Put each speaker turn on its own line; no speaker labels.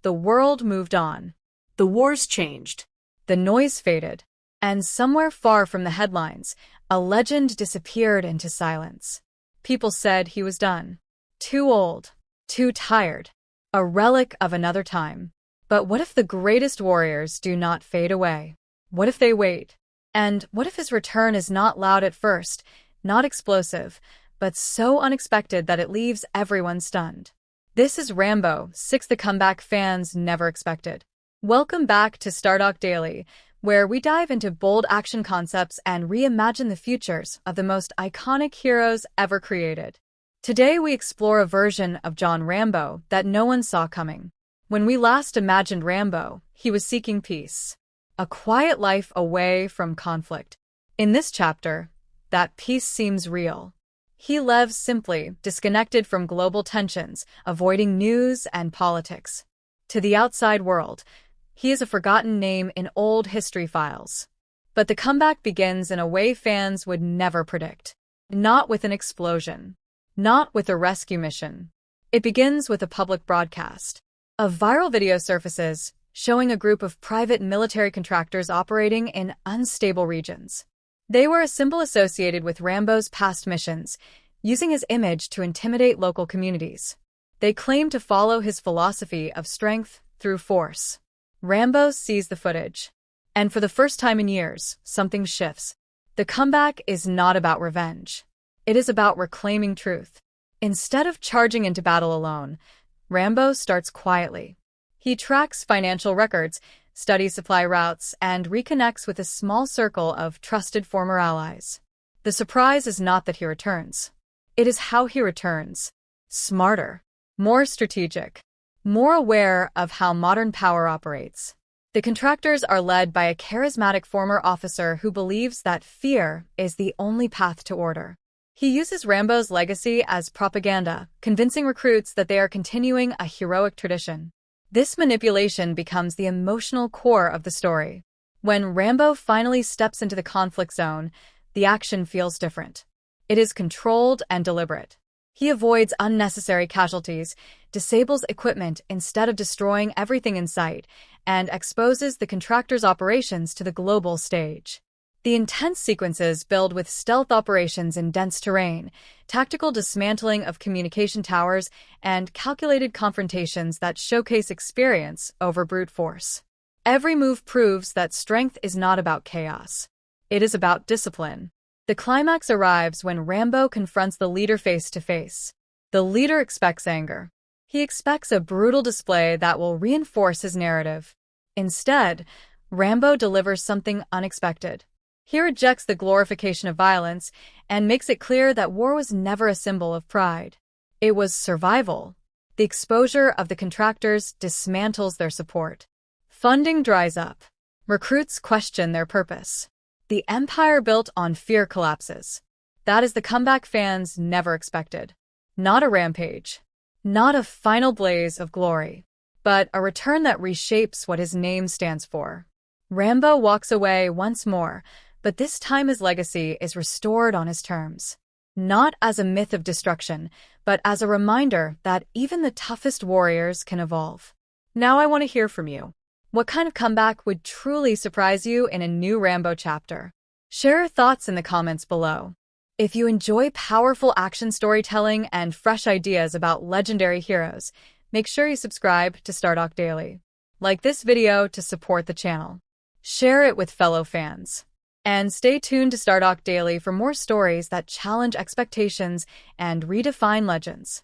The world moved on.
The wars changed.
The noise faded. And somewhere far from the headlines, a legend disappeared into silence. People said he was done. Too old. Too tired. A relic of another time. But what if the greatest warriors do not fade away? What if they wait? And what if his return is not loud at first, not explosive, but so unexpected that it leaves everyone stunned? This is Rambo 6, the comeback fans never expected. Welcome back to Stardock Daily, where we dive into bold action concepts and reimagine the futures of the most iconic heroes ever created. Today we explore a version of John Rambo that no one saw coming. When we last imagined Rambo, he was seeking peace, a quiet life away from conflict. In this chapter, that peace seems real. He lives simply, disconnected from global tensions, avoiding news and politics. To the outside world, he is a forgotten name in old history files. But the comeback begins in a way fans would never predict. Not with an explosion. Not with a rescue mission. It begins with a public broadcast. A viral video surfaces, showing a group of private military contractors operating in unstable regions. They were a symbol associated with Rambo's past missions, using his image to intimidate local communities. They claimed to follow his philosophy of strength through force. Rambo sees the footage. And for the first time in years, something shifts. The comeback is not about revenge. It is about reclaiming truth. Instead of charging into battle alone, Rambo starts quietly. He tracks financial records, studies supply routes, and reconnects with a small circle of trusted former allies. The surprise is not that he returns. It is how he returns. Smarter. More strategic. More aware of how modern power operates. The contractors are led by a charismatic former officer who believes that fear is the only path to order. He uses Rambo's legacy as propaganda, convincing recruits that they are continuing a heroic tradition. This manipulation becomes the emotional core of the story. When Rambo finally steps into the conflict zone, the action feels different. It is controlled and deliberate. He avoids unnecessary casualties, disables equipment instead of destroying everything in sight, and exposes the contractor's operations to the global stage. The intense sequences build with stealth operations in dense terrain, tactical dismantling of communication towers, and calculated confrontations that showcase experience over brute force. Every move proves that strength is not about chaos. It is about discipline. The climax arrives when Rambo confronts the leader face to face. The leader expects anger. He expects a brutal display that will reinforce his narrative. Instead, Rambo delivers something unexpected. He rejects the glorification of violence and makes it clear that war was never a symbol of pride. It was survival. The exposure of the contractors dismantles their support. Funding dries up. Recruits question their purpose. The empire built on fear collapses. That is the comeback fans never expected. Not a rampage. Not a final blaze of glory. But a return that reshapes what his name stands for. Rambo walks away once more, but this time his legacy is restored on his terms. Not as a myth of destruction, but as a reminder that even the toughest warriors can evolve. Now I want to hear from you. What kind of comeback would truly surprise you in a new Rambo chapter? Share your thoughts in the comments below. If you enjoy powerful action storytelling and fresh ideas about legendary heroes, make sure you subscribe to Stardock Daily. Like this video to support the channel. Share it with fellow fans. And stay tuned to Stardock Daily for more stories that challenge expectations and redefine legends.